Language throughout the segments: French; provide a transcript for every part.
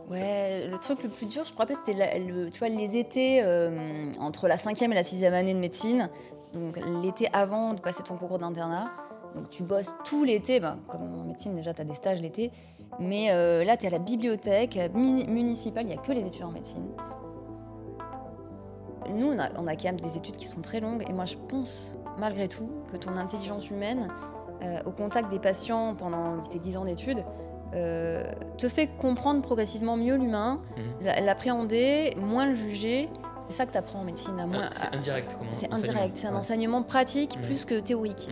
Ouais, le truc le plus dur, je me rappelle, c'était tu vois, les étés entre la 5e et la 6e année de médecine. Donc l'été avant de passer ton concours d'internat. Donc tu bosses tout l'été, comme en médecine déjà tu as des stages l'été. Mais là tu es à la bibliothèque municipale, il n'y a que les étudiants en médecine. Nous on a quand même des études qui sont très longues. Et moi je pense malgré tout que ton intelligence humaine, au contact des patients pendant tes 10 ans d'études, te fait comprendre progressivement mieux l'humain, l'appréhender, moins le juger. C'est ça que tu apprends en médecine. C'est indirect, comment? C'est indirect, c'est un enseignement pratique plus que théorique.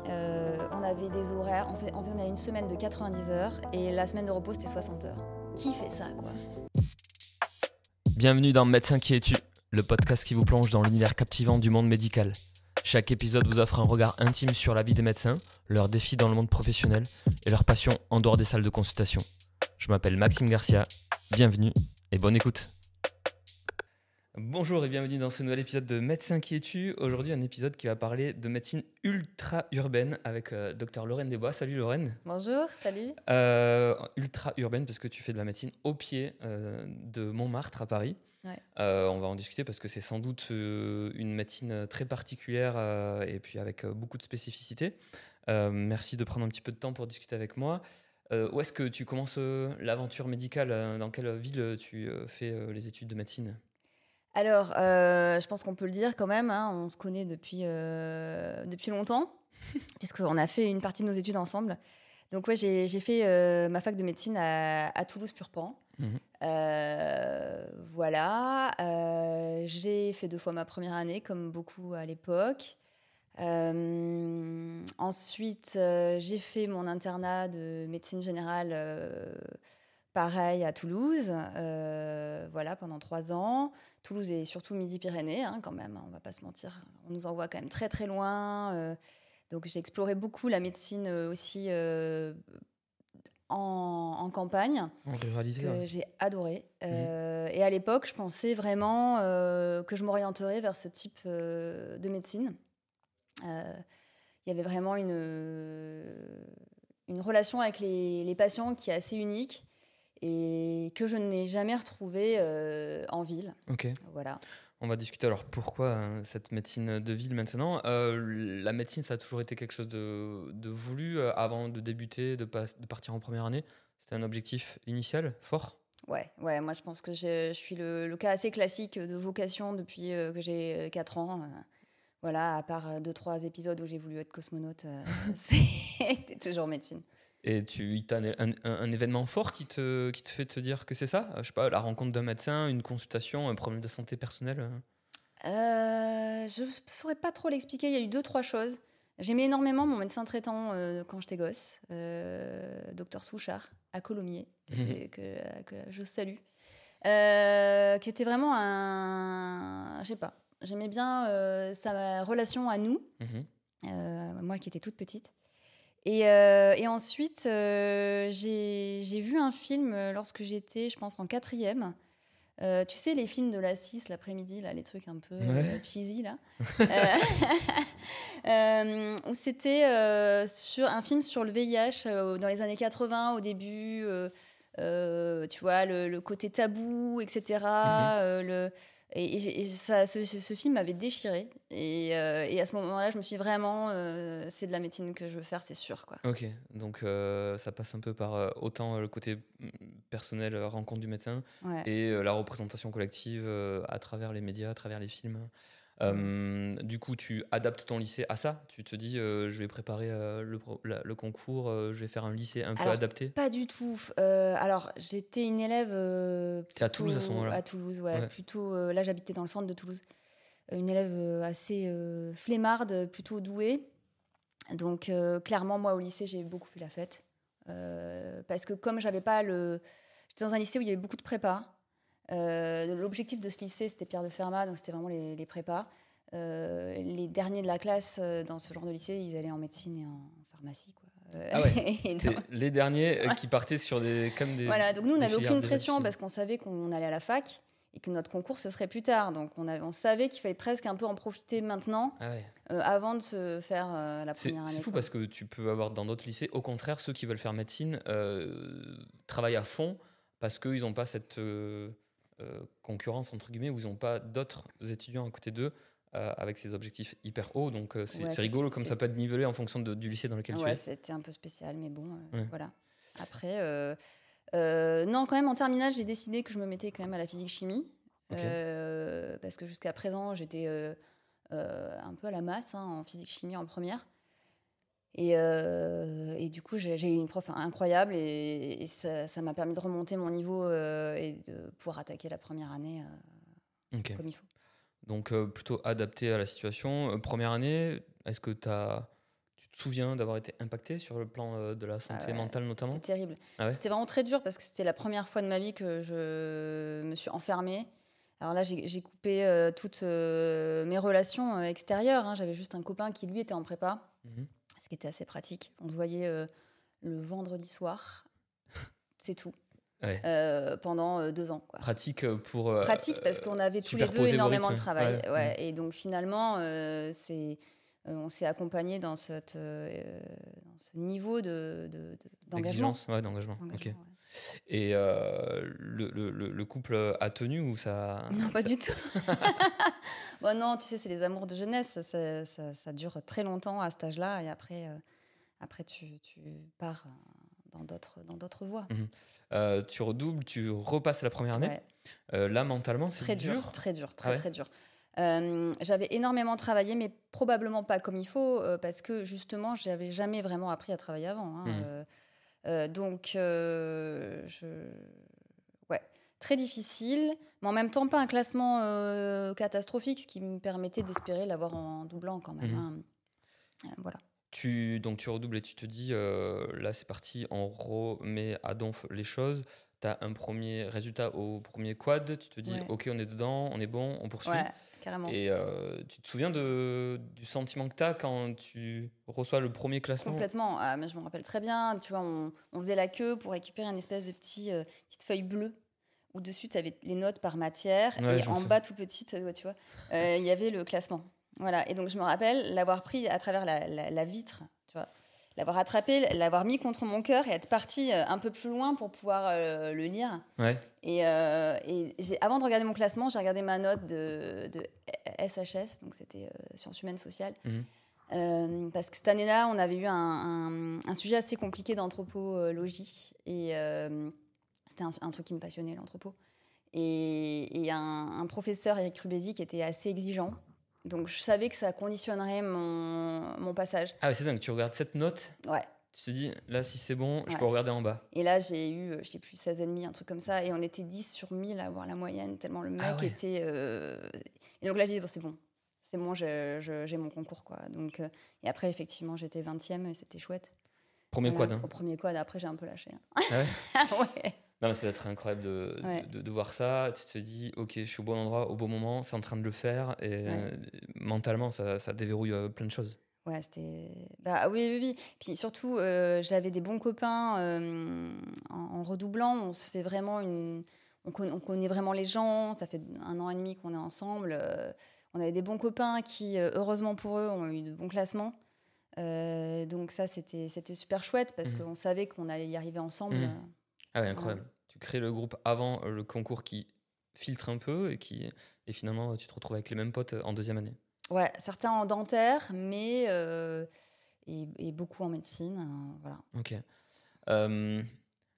On avait des horaires, on a une semaine de 90 heures et la semaine de repos c'était 60 heures. Qui fait ça, quoi? Bienvenue dans Médecin qui es-tu, le podcast qui vous plonge dans l'univers captivant du monde médical. Chaque épisode vous offre un regard intime sur la vie des médecins, leurs défis dans le monde professionnel et leurs passions en dehors des salles de consultation. Je m'appelle Maxime Garcia, bienvenue et bonne écoute. Bonjour et bienvenue dans ce nouvel épisode de Médecin qui es-tu. Aujourd'hui un épisode qui va parler de médecine ultra-urbaine avec Dr Lorraine Desbois. Salut Lorraine. Bonjour, salut. Ultra-urbaine parce que tu fais de la médecine au pied de Montmartre à Paris. Ouais. On va en discuter parce que c'est sans doute une médecine très particulière et puis avec beaucoup de spécificités. Merci de prendre un petit peu de temps pour discuter avec moi. Où est-ce que tu commences l'aventure médicale? Dans quelle ville tu fais les études de médecine? Alors, je pense qu'on peut le dire quand même, hein, on se connaît depuis longtemps, puisqu'on a fait une partie de nos études ensemble. Donc ouais, j'ai fait ma fac de médecine à Toulouse-Purpan. Voilà, j'ai fait 2 fois ma première année, comme beaucoup à l'époque. Ensuite, j'ai fait mon internat de médecine générale, pareil à Toulouse, voilà, pendant 3 ans. Toulouse est surtout Midi-Pyrénées, hein, quand même, on va pas se mentir. On nous envoie quand même très très loin. Donc j'ai exploré beaucoup la médecine aussi en campagne, En ruralité, que ouais. j'ai adoré. Et à l'époque, je pensais vraiment que je m'orienterais vers ce type de médecine. Il y avait vraiment une relation avec les patients qui est assez unique et que je n'ai jamais retrouvée en ville. Ok. Voilà. On va discuter alors pourquoi cette médecine de ville maintenant. La médecine, ça a toujours été quelque chose de voulu avant de débuter, de partir en première année. C'était un objectif initial fort? Ouais, moi je pense que je suis le cas assez classique de vocation depuis que j'ai 4 ans. Voilà, à part 2-3 épisodes où j'ai voulu être cosmonaute, c'était toujours médecine. Et t'as un événement fort qui te fait te dire que c'est ça? Je sais pas, la rencontre d'un médecin, une consultation, un problème de santé personnelle? Je ne saurais pas trop l'expliquer. Il y a eu 2-3 choses. J'aimais énormément mon médecin traitant quand j'étais gosse, docteur Souchard, à Colomiers, que je salue, qui était vraiment je sais pas, j'aimais bien sa relation à nous, moi qui étais toute petite. Et ensuite, j'ai vu un film lorsque j'étais, je pense, en 4e. Tu sais, les films de la 6 l'après-midi, là, les trucs un peu cheesy, là. Où c'était sur un film sur le VIH dans les années 80, au début, tu vois, le côté tabou, etc. Ce film m'avait déchiré. Et à ce moment-là, je me suis dit vraiment, c'est de la médecine que je veux faire, c'est sûr, quoi. Ok, donc ça passe un peu par autant le côté personnel, rencontre du médecin, et la représentation collective à travers les médias, à travers les films. Du coup, tu adaptes ton lycée à ça? Tu te dis, je vais préparer le concours, je vais faire un lycée un peu adapté? Pas du tout. Alors, j'étais une élève... T'es à Toulouse à ce moment-là? À Toulouse, ouais. Plutôt, là, j'habitais dans le centre de Toulouse. Une élève assez flemmarde, plutôt douée. Donc, clairement, moi, au lycée, j'ai beaucoup fait la fête. Parce que comme j'avais pas J'étais dans un lycée où il y avait beaucoup de prépa. L'objectif de ce lycée, c'était Pierre de Fermat, donc c'était vraiment les prépas. Les derniers de la classe dans ce genre de lycée, ils allaient en médecine et en pharmacie, quoi. Ah ouais, c'était les derniers qui partaient sur des... Voilà, donc nous, on n'avait aucune pression parce qu'on savait qu'on allait à la fac. et que notre concours, ce serait plus tard. Donc, on savait qu'il fallait presque un peu en profiter maintenant, avant de se faire la première année. C'est fou parce que tu peux avoir dans d'autres lycées, au contraire, ceux qui veulent faire médecine travaillent à fond parce qu'ils n'ont pas cette concurrence, entre guillemets, où ils n'ont pas d'autres étudiants à côté d'eux avec ces objectifs hyper hauts. Donc, c'est rigolo comme ça peut être nivelé en fonction du lycée dans lequel tu es. Ouais, c'était un peu spécial, mais bon, voilà. Après, non, quand même, en terminale, j'ai décidé que je me mettais quand même à la physique-chimie. Parce que jusqu'à présent, j'étais un peu à la masse en physique-chimie en première. Et du coup, j'ai eu une prof incroyable et ça m'a permis de remonter mon niveau et de pouvoir attaquer la première année comme il faut. Donc, plutôt adapté à la situation. Première année, est-ce que tu te souviens d'avoir été impacté sur le plan de la santé mentale notamment ? C'était terrible. C'était vraiment très dur parce que c'était la première fois de ma vie que je me suis enfermée. Alors là, j'ai coupé toutes mes relations extérieures. J'avais juste un copain qui, lui, était en prépa, ce qui était assez pratique. On se voyait le vendredi soir, c'est tout. Pendant 2 ans. Quoi. Pratique pratique parce qu'on avait tous les deux énormément de travail. Et donc finalement, on s'est accompagnés dans ce niveau d'engagement. D'engagement. Ok. Et le couple a tenu ou ça... Non, pas du tout. Bon, non, tu sais, c'est les amours de jeunesse. Ça dure très longtemps à cet âge-là. Et après tu pars dans d'autres voies. Tu redoubles, tu repasses la première année. Là, mentalement, c'est très dur. Très dur. J'avais énormément travaillé, mais probablement pas comme il faut, parce que justement, je n'avais jamais vraiment appris à travailler avant. Donc, très difficile, mais en même temps, pas un classement catastrophique, ce qui me permettait d'espérer l'avoir en doublant quand même. Voilà. Donc tu redoubles et tu te dis, là c'est parti, on remet à donf les choses. Tu as un premier résultat au premier quad, tu te dis, ok, on est dedans, on est bon, on poursuit. Ouais, carrément. Et tu te souviens du sentiment que tu as quand tu reçois le premier classement ? Complètement, mais je me rappelle très bien, tu vois, on faisait la queue pour récupérer une espèce de petite feuille bleue où dessus tu avais les notes par matière et en bas tout petit, tu vois, il y avait le classement. Voilà, et donc je me rappelle l'avoir pris à travers la vitre, tu vois, l'avoir attrapé, l'avoir mis contre mon cœur et être partie un peu plus loin pour pouvoir le lire. Et avant de regarder mon classement, j'ai regardé ma note de SHS, donc c'était sciences humaines sociales. Parce que cette année-là, on avait eu un sujet assez compliqué d'anthropologie et c'était un truc qui me passionnait, l'anthropo. Et un professeur, Eric Rubézy, qui était assez exigeant. Donc, je savais que ça conditionnerait mon passage. Ah, c'est dingue, tu regardes cette note. Tu te dis, là, si c'est bon, je peux regarder en bas. Et là, j'ai eu, je sais plus, 16,5, un truc comme ça. Et on était 10 sur 1000 à avoir la moyenne, tellement le mec était... Et donc là, je dis, c'est bon, j'ai mon concours, quoi. Donc, et après, effectivement, j'étais 20e et c'était chouette. Premier quad. Au premier quad, après, j'ai un peu lâché. Ouais. Non, mais ça va être incroyable de voir ça. Tu te dis, ok, je suis au bon endroit, au bon moment, c'est en train de le faire. Et mentalement, ça déverrouille plein de choses. Ouais, c'était... Oui. Puis surtout, j'avais des bons copains en redoublant. On se fait vraiment on connaît vraiment les gens. Ça fait 1 an et demi qu'on est ensemble. On avait des bons copains qui, heureusement pour eux, ont eu de bons classements. Donc ça, c'était super chouette parce qu'on savait qu'on allait y arriver ensemble. Ah ouais, incroyable. Tu crées le groupe avant le concours qui filtre un peu et finalement, tu te retrouves avec les mêmes potes en 2e année. Ouais, certains en dentaire, mais et beaucoup en médecine. Voilà. Ok.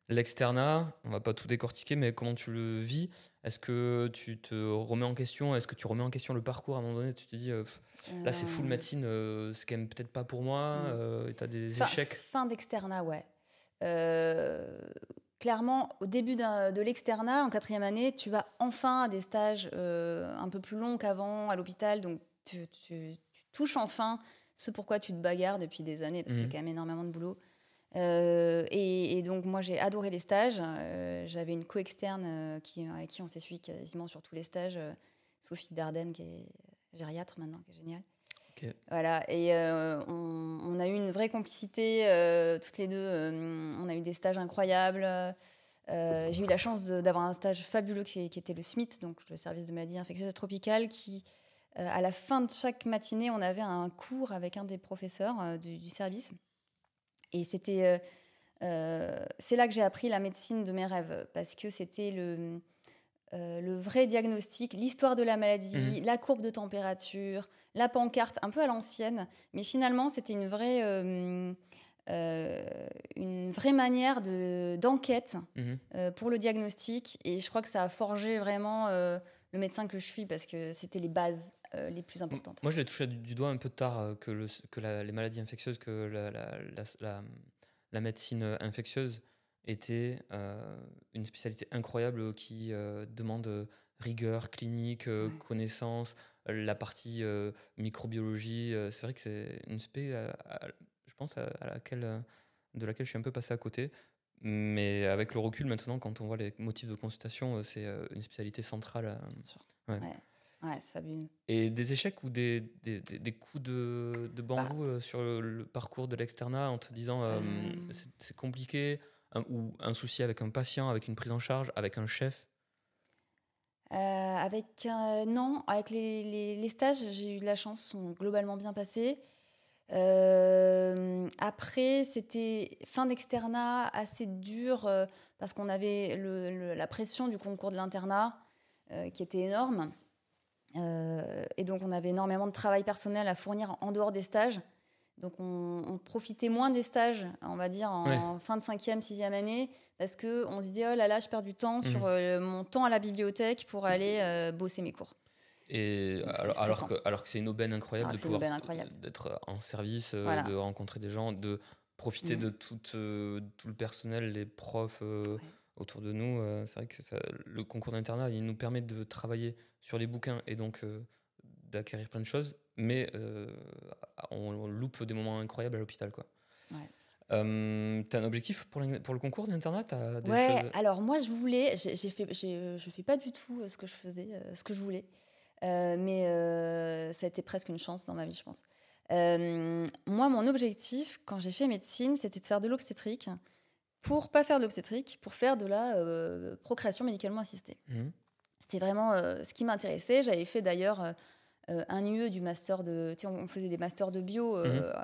L'externat, on va pas tout décortiquer, mais comment tu le vis ? Est-ce que tu te remets en question ? Est-ce que tu remets en question le parcours à un moment donné ? Tu te dis, là c'est full médecine, c'est quand même peut-être pas pour moi, et tu as des échecs ? Fin d'externat, ouais. Clairement, au début de l'externat, en 4e année, tu vas enfin à des stages un peu plus longs qu'avant à l'hôpital, donc tu touches enfin ce pourquoi tu te bagarres depuis des années, parce que c'est quand même énormément de boulot. Et donc, moi, j'ai adoré les stages. J'avais une co-externe avec qui on s'est suivi quasiment sur tous les stages, Sophie Dardenne, qui est gériatre maintenant, qui est géniale. Okay. Voilà, et on a eu une vraie complicité toutes les deux. On a eu des stages incroyables. J'ai eu la chance d'avoir un stage fabuleux qui était le SMIT, donc le service de maladies infectieuses tropicales, qui, à la fin de chaque matinée, on avait un cours avec un des professeurs du service. Et c'est là que j'ai appris la médecine de mes rêves, parce que c'était le vrai diagnostic, l'histoire de la maladie, la courbe de température, la pancarte, un peu à l'ancienne. Mais finalement, c'était une vraie manière d'enquête pour le diagnostic. Et je crois que ça a forgé vraiment le médecin que je suis, parce que c'était les bases les plus importantes. Moi, je l'ai touché du doigt un peu tard que les maladies infectieuses, que la médecine infectieuse était une spécialité incroyable qui demande rigueur clinique, connaissance, la partie microbiologie. C'est vrai que c'est une spé, je pense, de laquelle je suis un peu passé à côté. Mais avec le recul maintenant, quand on voit les motifs de consultation, c'est une spécialité centrale. Bien sûr. Ouais, c'est fabuleux. Et des échecs ou des coups de bambou sur le parcours de l'externat en te disant c'est compliqué, ou un souci avec un patient, avec une prise en charge, avec un chef? Non, avec les stages, j'ai eu de la chance, sont globalement bien passés. Après, c'était fin d'externat assez dur parce qu'on avait la pression du concours de l'internat qui était énorme. Et donc, on avait énormément de travail personnel à fournir en dehors des stages. Donc, on profitait moins des stages, on va dire, en fin de 5e, 6e année, parce qu'on se disait, oh là là, je perds du temps sur mon temps à la bibliothèque pour aller bosser mes cours. Et alors que c'est une aubaine incroyable d'être en service, de rencontrer des gens, de profiter de tout le personnel, les profs autour de nous. C'est vrai que le concours d'internat, il nous permet de travailler sur les bouquins et donc d'acquérir plein de choses, mais on loupe des moments incroyables à l'hôpital, quoi. T'as un objectif pour le concours d'internat? Alors moi je voulais, je fais pas du tout ce que je faisais, ce que je voulais. Mais ça a été presque une chance dans ma vie, je pense. Moi, mon objectif, quand j'ai fait médecine, c'était de faire de l'obstétrique. Pour pas faire de l'obstétrique, pour faire de la procréation médicalement assistée. C'était vraiment ce qui m'intéressait. J'avais fait d'ailleurs un UE du master de... Tu sais, on faisait des masters de bio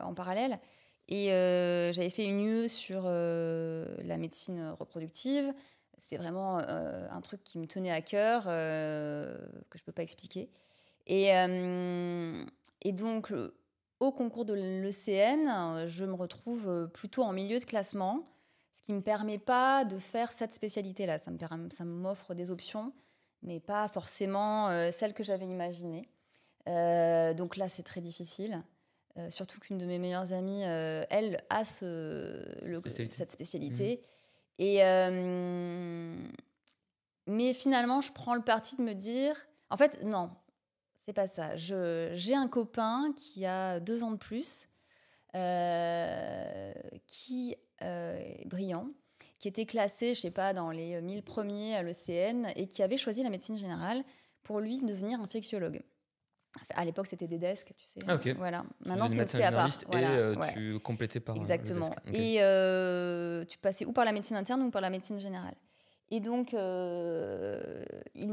en parallèle. Et j'avais fait une UE sur la médecine reproductive. C'était vraiment un truc qui me tenait à cœur, que je ne peux pas expliquer. Et donc, au concours de l'ECN, je me retrouve plutôt en milieu de classement, ce qui ne me permet pas de faire cette spécialité-là. Ça m'offre des options, mais pas forcément celles que j'avais imaginées. Donc là, c'est très difficile. Surtout qu'une de mes meilleures amies, elle, a cette spécialité. Mais finalement, je prends le parti de me dire... En fait, non, c'est pas ça. J'ai un copain qui a 2 ans de plus, qui est brillant, qui était classé, je sais pas, dans les 1000 premiers à l'ECN et qui avait choisi la médecine générale pour lui devenir infectiologue. À l'époque, c'était des desks, tu sais. Ah, ok. Voilà. Maintenant, c'est une spé à part. Tu complétais par exactement. Le desk. Et tu passais ou par la médecine interne ou par la médecine générale. Et donc, il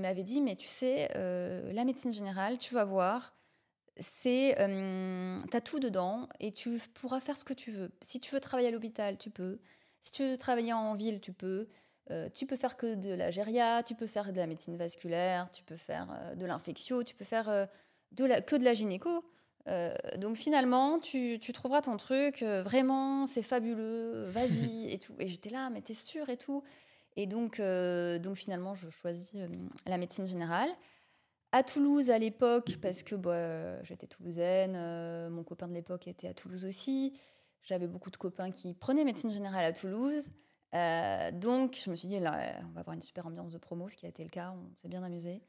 m'avait dit, mais tu sais, la médecine générale, tu vas voir, t'as tout dedans et tu pourras faire ce que tu veux. Si tu veux travailler à l'hôpital, tu peux. Si tu veux travailler en ville, tu peux. Tu peux faire que de la géria, tu peux faire de la médecine vasculaire, tu peux faire de l'infectio, tu peux faire que de la gynéco. Donc finalement, tu trouveras ton truc, vraiment, c'est fabuleux, vas-y et tout. Et j'étais là, mais t'es sûre et tout. Et donc finalement, je choisis la médecine générale. À Toulouse à l'époque, parce que j'étais toulousaine, mon copain de l'époque était à Toulouse aussi. J'avais beaucoup de copains qui prenaient médecine générale à Toulouse. Donc, je me suis dit, là, on va avoir une super ambiance de promo, ce qui a été le cas, on s'est bien amusé.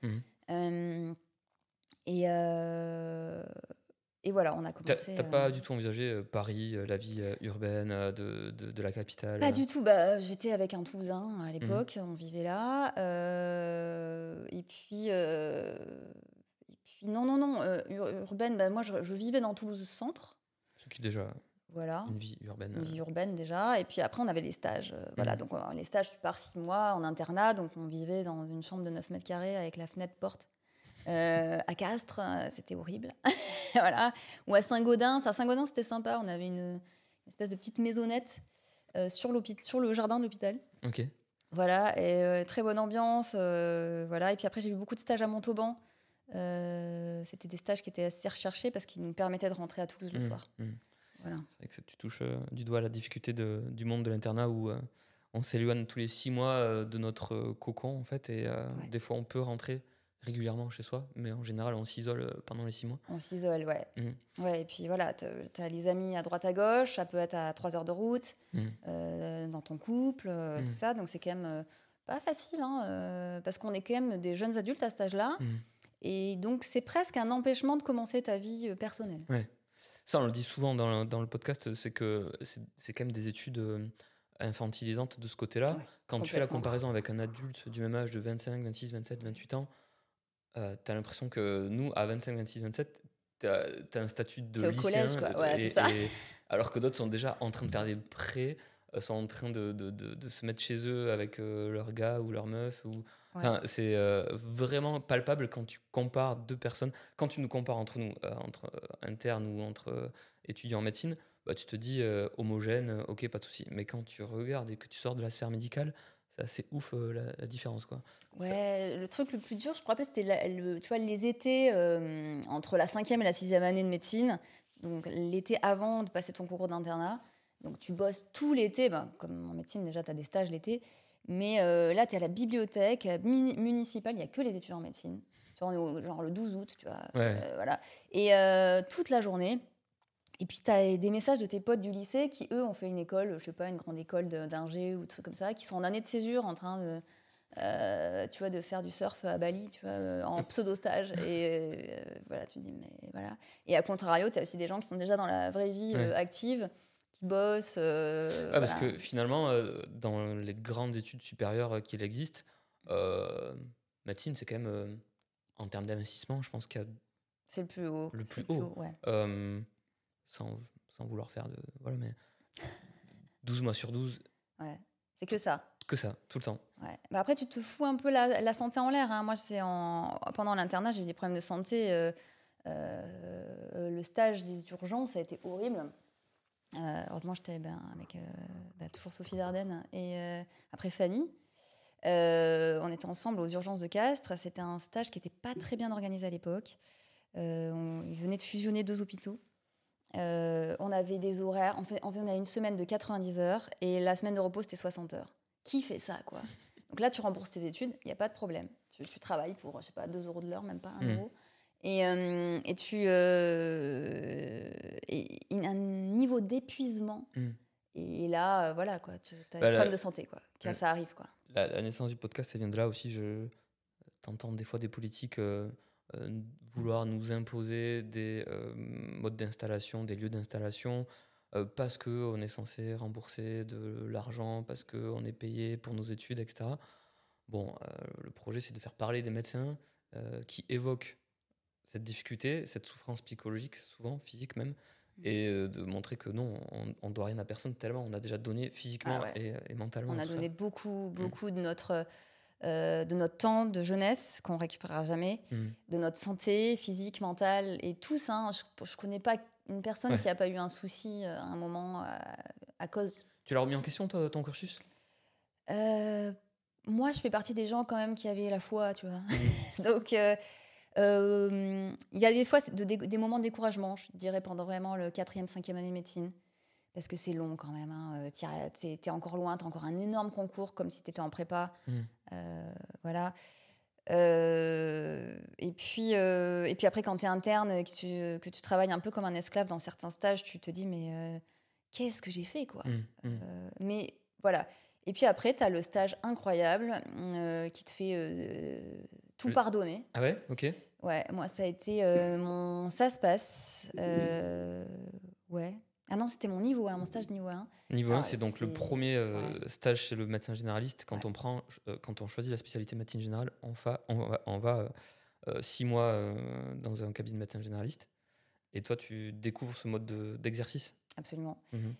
Et voilà, on a commencé... T'as pas du tout envisagé Paris, la vie urbaine de la capitale? Pas du tout. J'étais avec un Toulousain à l'époque, on vivait là. Et puis non, urbaine, moi je vivais dans Toulouse Centre. Ce qui déjà... Voilà. Une vie urbaine. Une vie urbaine déjà. Et puis après, on avait les stages. Voilà, donc les stages, tu pars 6 mois en internat. Donc on vivait dans une chambre de 9 mètres carrés avec la fenêtre porte. À Castres, c'était horrible. Voilà. Ou à Saint-Gaudens. À Saint-Gaudens, c'était sympa. On avait une espèce de petite maisonnette sur le jardin de l'hôpital. Ok. Voilà, et très bonne ambiance. Voilà. Et puis après, j'ai eu beaucoup de stages à Montauban. C'était des stages qui étaient assez recherchés parce qu'ils nous permettaient de rentrer à Toulouse le soir. Voilà. C'est vrai que tu touches du doigt la difficulté du monde de l'internat où on s'éloigne tous les 6 mois de notre cocon, en fait, et des fois on peut rentrer régulièrement chez soi, mais en général on s'isole pendant les 6 mois. On s'isole, ouais. Ouais, et puis voilà, t'as les amis à droite à gauche, ça peut être à 3 heures de route, dans ton couple, tout ça, donc c'est quand même pas facile, hein, parce qu'on est quand même des jeunes adultes à cet âge-là, et donc c'est presque un empêchement de commencer ta vie personnelle. Ouais. Ça, on le dit souvent dans le podcast, c'est que c'est quand même des études infantilisantes de ce côté-là. Ouais, quand tu fais la comparaison avec un adulte du même âge de 25, 26, 27, 28 ans, t'as l'impression que nous, à 25, 26, 27, t'as un statut de T'es au lycéen. collège, quoi. Ouais, c'est ça. Alors que d'autres sont déjà en train de faire des prêts, sont en train de se mettre chez eux avec leur gars ou leur meuf. Enfin, c'est vraiment palpable quand tu compares deux personnes. Quand tu nous compares entre nous, entre internes ou entre étudiants en médecine, bah, tu te dis homogène, ok, pas de souci. Mais quand tu regardes et que tu sors de la sphère médicale, c'est assez ouf la différence, quoi. Ouais, le truc le plus dur, je me rappelle, c'était tu vois, les étés entre la 5e et la 6e année de médecine. Donc l'été avant de passer ton concours d'internat. Donc tu bosses tout l'été. Ben, comme en médecine, déjà, tu as des stages l'été. Mais là, tu es à la bibliothèque municipale. Il n'y a que les étudiants en médecine. Tu vois, on est genre le 12 août. Tu vois, voilà. Et toute la journée. Et puis, tu as des messages de tes potes du lycée qui, eux, ont fait une école, je sais pas, une grande école d'ingé ou trucs comme ça, qui sont en année de césure en train de... tu vois, de faire du surf à Bali, tu vois, en pseudo-stage. Et voilà, tu te dis, mais voilà. Et à contrario, tu as aussi des gens qui sont déjà dans la vraie vie active, qui bossent. Parce que finalement, dans les grandes études supérieures qu'il existe, médecine, c'est quand même, en termes d'investissement, je pense qu'il y a... C'est le plus haut. Le plus haut. Ouais. Sans vouloir faire de... Voilà, mais 12 mois sur 12... Ouais, c'est que ça. Que ça, tout le temps. Ouais. Bah après, tu te fous un peu la santé en l'air. Hein. Moi, pendant l'internat, j'ai eu des problèmes de santé. Le stage des urgences, ça a été horrible. Heureusement, j'étais avec toujours Sophie Dardenne et après Fanny. On était ensemble aux urgences de Castres. C'était un stage qui n'était pas très bien organisé à l'époque. Ils venaient de fusionner 2 hôpitaux. On avait des horaires. On avait une semaine de 90 heures et la semaine de repos, c'était 60 heures. Qui fait ça, quoi? Donc là, tu rembourses tes études, il n'y a pas de problème. Tu travailles pour, je sais pas, 2 € de l'heure, même pas 1 euro. Et un niveau d'épuisement. Et là, voilà, quoi. Tu as des problèmes de santé, quoi. Ça arrive, quoi. La naissance du podcast, ça vient de là aussi. T'entends des fois des politiques vouloir nous imposer des modes d'installation, des lieux d'installation, parce qu'on est censé rembourser de l'argent, parce qu'on est payé pour nos études, etc. Bon, le projet, c'est de faire parler des médecins qui évoquent cette difficulté, cette souffrance psychologique, souvent physique même, et de montrer que non, on ne doit rien à personne tellement on a déjà donné physiquement et mentalement. On a donné beaucoup de notre temps de jeunesse qu'on récupérera jamais, de notre santé physique, mentale et tout ça. Hein. Je connais pas une personne qui a pas eu un souci à un moment à cause. Tu l'as remis en question ton cursus? Moi, je fais partie des gens quand même qui avaient la foi, tu vois. Donc il y a des fois des moments de découragement, je dirais, pendant vraiment le 4e, 5e année de médecine. Parce que c'est long quand même. Hein. T'es encore loin, t'as encore un énorme concours, comme si t'étais en prépa. Voilà. Et puis après, quand t'es interne, que tu travailles un peu comme un esclave dans certains stages, tu te dis, mais qu'est-ce que j'ai fait, quoi. Mais voilà. Et puis après, t'as le stage incroyable qui te fait tout pardonner. Ah ouais, ok. Ouais, moi, ça a été ça se passe. Ouais. Ah non, c'était mon niveau 1, mon stage niveau 1. Niveau 1, c'est donc le premier stage chez le médecin généraliste. Quand on choisit la spécialité médecine générale, on va 6 mois dans un cabinet de médecin généraliste. Et toi, tu découvres ce mode d'exercice? absolument. Mhm.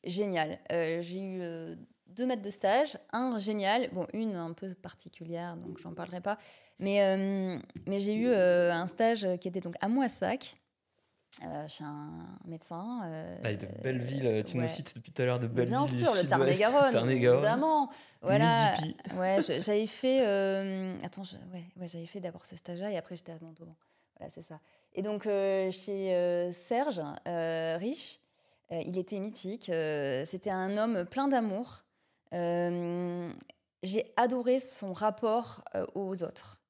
Génial. J'ai eu 2 maîtres de stage, un génial, bon, une un peu particulière, donc j'en parlerai pas. Mais j'ai eu un stage qui était donc à Moissac, chez un médecin. De belles villes, tu nous Ouais. cites depuis tout à l'heure de belles Bien villes du sûr, le sud-ouest. Tarn-et-Garonne, évidemment. Voilà. Midi-Pi. Ouais, j'avais fait. Attends, j'avais fait d'abord ce stage-là et après j'étais à Montauban. Voilà, c'est ça. Et donc chez Serge Riche, il était mythique. C'était un homme plein d'amour. J'ai adoré son rapport aux autres.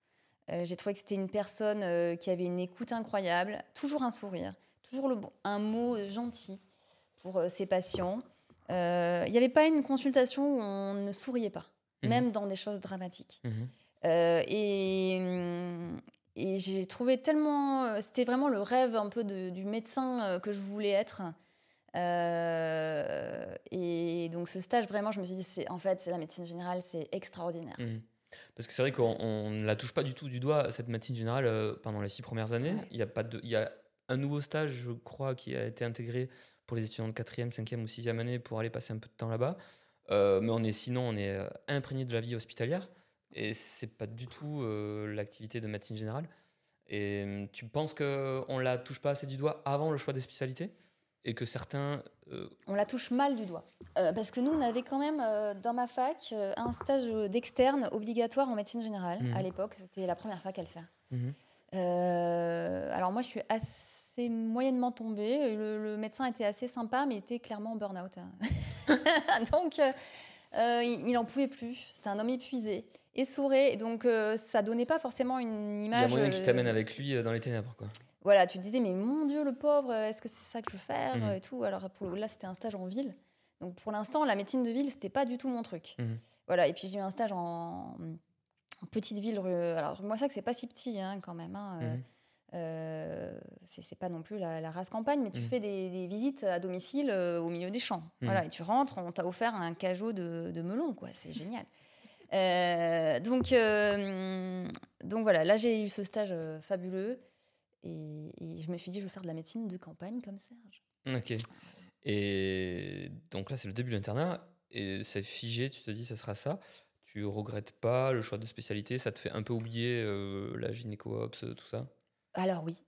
J'ai trouvé que c'était une personne qui avait une écoute incroyable, toujours un sourire, toujours un mot gentil pour ses patients. Il n'y avait pas une consultation où on ne souriait pas, même dans des choses dramatiques. Et j'ai trouvé tellement... C'était vraiment le rêve un peu du médecin que je voulais être. Et donc ce stage, vraiment, je me suis dit, en fait, c'est la médecine générale, c'est extraordinaire. Parce que c'est vrai qu'on ne la touche pas du tout du doigt, cette médecine générale, pendant les 6 premières années. Ouais. Il y a un nouveau stage, je crois, qui a été intégré pour les étudiants de 4e, 5e ou 6e année pour aller passer un peu de temps là-bas. Mais sinon, on est imprégné de la vie hospitalière. Et c'est pas du tout l'activité de médecine générale. Et tu penses qu'on la touche pas assez du doigt avant le choix des spécialités ? Et que certains... On la touche mal du doigt. Parce que nous, on avait quand même, dans ma fac, un stage d'externe obligatoire en médecine générale. À l'époque, c'était la première fac à le faire. Alors moi, je suis assez moyennement tombée. Le médecin était assez sympa, mais était clairement en burn-out. Donc, il n'en pouvait plus. C'était un homme épuisé, essouré. Donc, ça donnait pas forcément une image... Il y a moyen qui t'amène avec lui dans les ténèbres, quoi. Voilà, tu te disais, mais mon Dieu, le pauvre, est-ce que c'est ça que je veux faire et tout. Alors là, c'était un stage en ville. Donc pour l'instant, la médecine de ville, c'était pas du tout mon truc. Voilà, et puis j'ai eu un stage en petite ville. Alors moi, ça que c'est pas si petit quand même. C'est pas non plus la race campagne, mais tu fais des visites à domicile au milieu des champs. Voilà, et tu rentres, on t'a offert un cajot de melon, quoi. C'est génial. Donc voilà, là j'ai eu ce stage fabuleux. Et je me suis dit, je veux faire de la médecine de campagne comme Serge. Ok. Et donc là, c'est le début de l'internat. Et c'est figé, tu te dis, ça sera ça. Tu regrettes pas le choix de spécialité. Ça te fait un peu oublier la gynéco-ops, tout ça? Alors oui.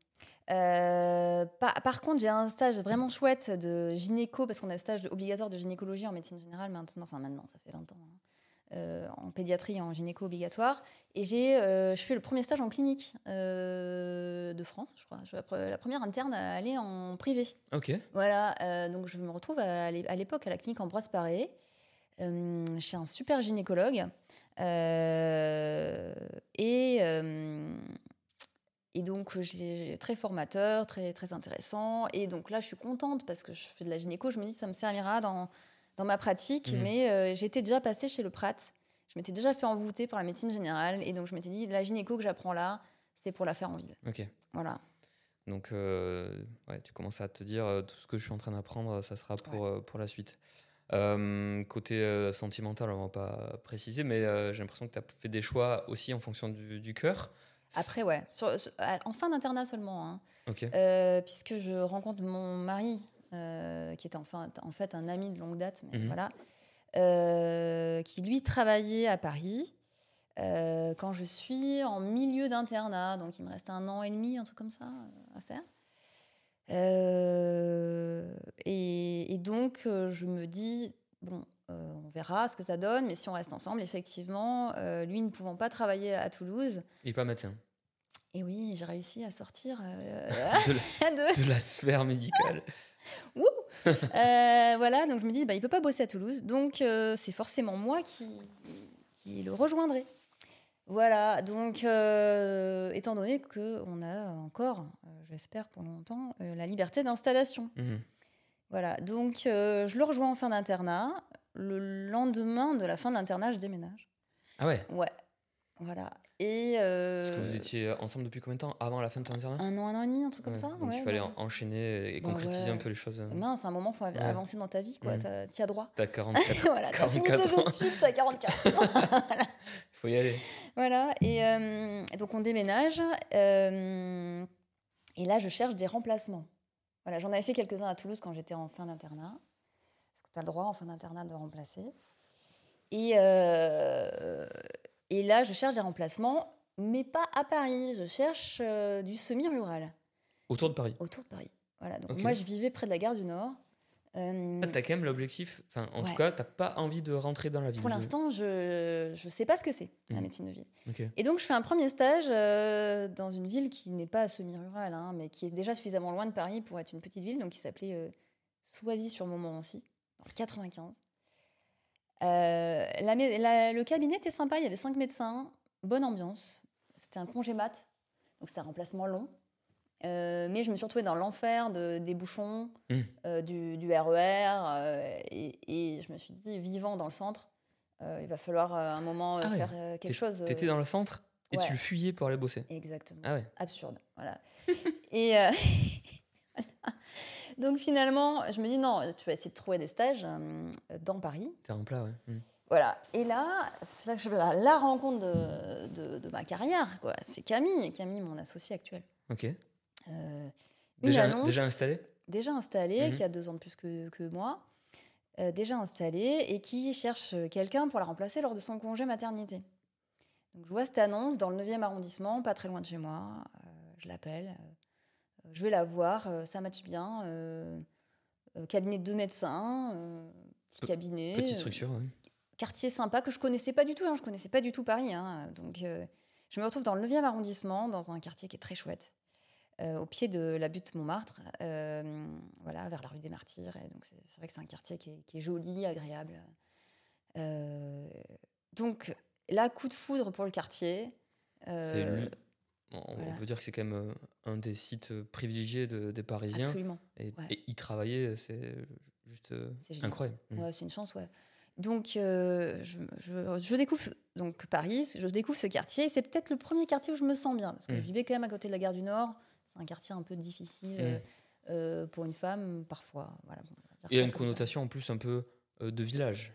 Par contre, j'ai un stage vraiment chouette de gynéco, parce qu'on a un stage obligatoire de gynécologie en médecine générale maintenant. Enfin maintenant, ça fait 20 ans. En pédiatrie et en gynéco obligatoire. Et je fais le premier stage en clinique de France, je crois. Je suis la première interne à aller en privé. Ok. Voilà, donc je me retrouve à l'époque à la clinique Ambroise Paré, chez un super gynécologue. Et donc, j'ai très formateur, très, très intéressant. Et donc là, je suis contente parce que je fais de la gynéco. Je me dis, ça me servira dans ma pratique, mais j'étais déjà passée chez le Prat. Je m'étais déjà fait envoûter par la médecine générale, et donc je m'étais dit, la gynéco que j'apprends là, c'est pour la faire en ville. Ok. Voilà. Donc, tu commences à te dire, tout ce que je suis en train d'apprendre, ça sera pour la suite. Côté sentimental, on va pas préciser, mais j'ai l'impression que tu as fait des choix aussi en fonction du cœur. Après, ouais. En fin d'internat seulement. Okay. Puisque je rencontre mon mari, qui était en fait un ami de longue date, mais voilà, qui lui travaillait à Paris quand je suis en milieu d'internat. Donc il me reste 1 an et demi, un truc comme ça, à faire. Et donc je me dis, bon, on verra ce que ça donne, mais si on reste ensemble, effectivement, lui ne pouvant pas travailler à Toulouse. Il n'est pas médecin. Et oui, j'ai réussi à sortir de la sphère médicale. Voilà, donc je me dis, il ne peut pas bosser à Toulouse, donc c'est forcément moi qui le rejoindrai. Voilà, donc étant donné qu'on a encore, j'espère pour longtemps, la liberté d'installation. Voilà, donc je le rejoins en fin d'internat. Le lendemain de la fin de l'internat, je déménage. Ah ouais? Ouais, voilà. Parce que vous étiez ensemble depuis combien de temps avant la fin de ton internat? 1 an et demi, un truc comme ça. Donc il fallait enchaîner et concrétiser un peu les choses. Mince, à un moment, il faut avancer dans ta vie, quoi. T'y as droit. T'as 44 voilà, t'as fini tes études, t'as 44 ans. Il faut y aller. Voilà, et donc on déménage. Et là, je cherche des remplacements. Voilà, j'en avais fait quelques-uns à Toulouse quand j'étais en fin d'internat. Parce que tu as le droit en fin d'internat de remplacer. Et là, je cherche des remplacements, mais pas à Paris. Je cherche du semi-rural. Autour de Paris. Autour de Paris. Voilà. Donc Ok. moi, je vivais près de la gare du Nord. T'as quand même l'objectif, en tout Ouais. cas, t'as pas envie de rentrer dans la ville. Pour l'instant, je sais pas ce que c'est, la médecine de ville. Ok. Et donc, je fais un premier stage dans une ville qui n'est pas semi-rurale, hein, mais qui est déjà suffisamment loin de Paris pour être une petite ville, donc qui s'appelait Soisy-sur-Montmorency, dans le 95. Le cabinet était sympa, il y avait 5 médecins, bonne ambiance. C'était un congé mat, donc c'était un remplacement long. Mais je me suis retrouvée dans l'enfer des bouchons, du RER, et je me suis dit, vivant dans le centre, il va falloir un moment faire quelque chose. T'étais dans le centre et ouais. tu le fuyais pour aller bosser. Exactement. Ah ouais. Absurde. Voilà. Et donc finalement, je me dis, non, tu vas essayer de trouver des stages dans Paris. T'es en plat, ouais. Voilà. Et là, c'est là que je vais à la rencontre de ma carrière, quoi. C'est Camille, mon associé actuel. Ok. Déjà installé Déjà installé, qui a 2 ans de plus que moi. Déjà installé et qui cherche quelqu'un pour la remplacer lors de son congé maternité. Donc, je vois cette annonce dans le 9e arrondissement, pas très loin de chez moi. Je l'appelle. Je vais la voir. Ça matche bien. Cabinet de 2 médecins. Petit cabinet. Petite structure, ouais. Quartier sympa que je connaissais pas du tout. Je connaissais pas du tout Paris. Donc, je me retrouve dans le 9e arrondissement, dans un quartier qui est très chouette. Au pied de la butte Montmartre, voilà, vers la rue des Martyrs. Et donc c'est vrai que c'est un quartier qui est joli, agréable. Donc là, coup de foudre pour le quartier. On peut dire que c'est quand même un des sites privilégiés des Parisiens. Absolument. Et y travailler, c'est juste incroyable. Ouais, c'est une chance, ouais. Donc je découvre donc Paris, je découvre ce quartier. C'est peut-être le premier quartier où je me sens bien, parce que je vivais quand même à côté de la gare du Nord. C'est un quartier un peu difficile pour une femme, parfois. Voilà, bon, on va dire il y a une connotation en plus un peu de village.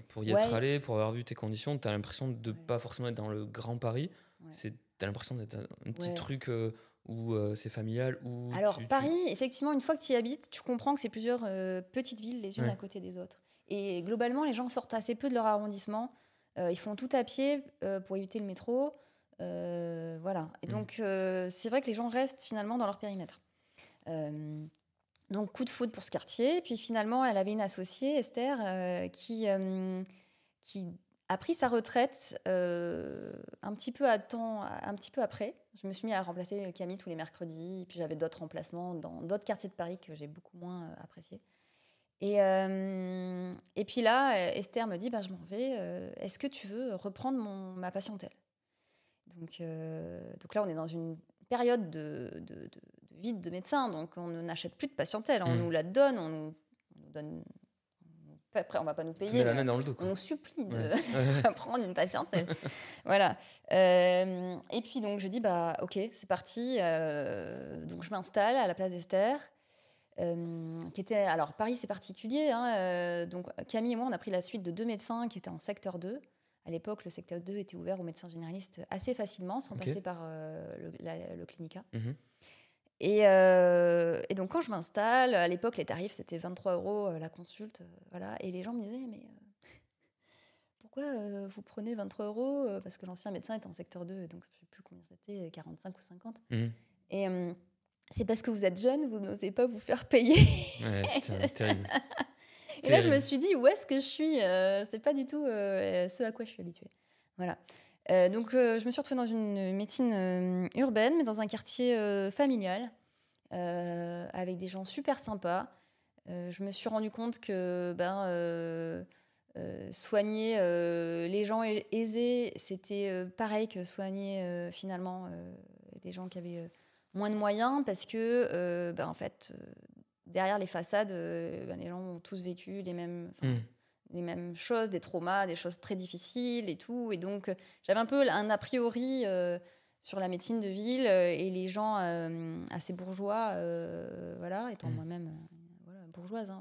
Pour y être allé, pour avoir vu tes conditions, tu as l'impression de ne pas forcément être dans le grand Paris. Tu as l'impression d'être un petit truc où c'est familial. Où alors, Paris, effectivement, une fois que tu y habites, tu comprends que c'est plusieurs petites villes, les unes à côté des autres. Et globalement, les gens sortent assez peu de leur arrondissement. Ils font tout à pied pour éviter le métro. Voilà. Et donc, c'est vrai que les gens restent finalement dans leur périmètre. Donc, coup de foudre pour ce quartier. Et puis finalement, elle avait une associée, Esther, qui a pris sa retraite un petit peu après. Je me suis mis à remplacer Camille tous les mercredis. Et puis j'avais d'autres remplacements dans d'autres quartiers de Paris que j'ai beaucoup moins appréciés. Et puis là, Esther me dit, je m'en vais. Est-ce que tu veux reprendre ma patientèle ? Donc là, on est dans une période de vide de médecins, donc on n'achète plus de patientèle. On nous la donne, on nous donne. Après, on ne va pas nous payer, la main dans le dos, on nous supplie de prendre une patientèle. Voilà. Et puis donc je dis, ok, c'est parti. Donc je m'installe à la place d'Esther. Alors Paris c'est particulier, donc Camille et moi on a pris la suite de 2 médecins qui étaient en secteur 2. À l'époque le secteur 2 était ouvert aux médecins généralistes assez facilement sans passer par le clinica. Et donc quand je m'installe, à l'époque les tarifs c'était 23 € la consulte, voilà, et les gens me disaient mais pourquoi vous prenez 23 € parce que l'ancien médecin était en secteur 2, donc je ne sais plus combien c'était, 45 ou 50. Et c'est parce que vous êtes jeune, vous n'osez pas vous faire payer. Ouais, putain, terrible. Et là, je me suis dit, où est-ce que je suis c'est pas du tout ce à quoi je suis habituée. Voilà. Donc, je me suis retrouvée dans une médecine urbaine, mais dans un quartier familial, avec des gens super sympas. Je me suis rendu compte que soigner les gens aisés, c'était pareil que soigner finalement des gens qui avaient moins de moyens, parce que en fait derrière les façades les gens ont tous vécu les mêmes choses, des traumas, des choses très difficiles et tout, et donc j'avais un peu un a priori sur la médecine de ville et les gens assez bourgeois, voilà, étant moi-même bourgeoise,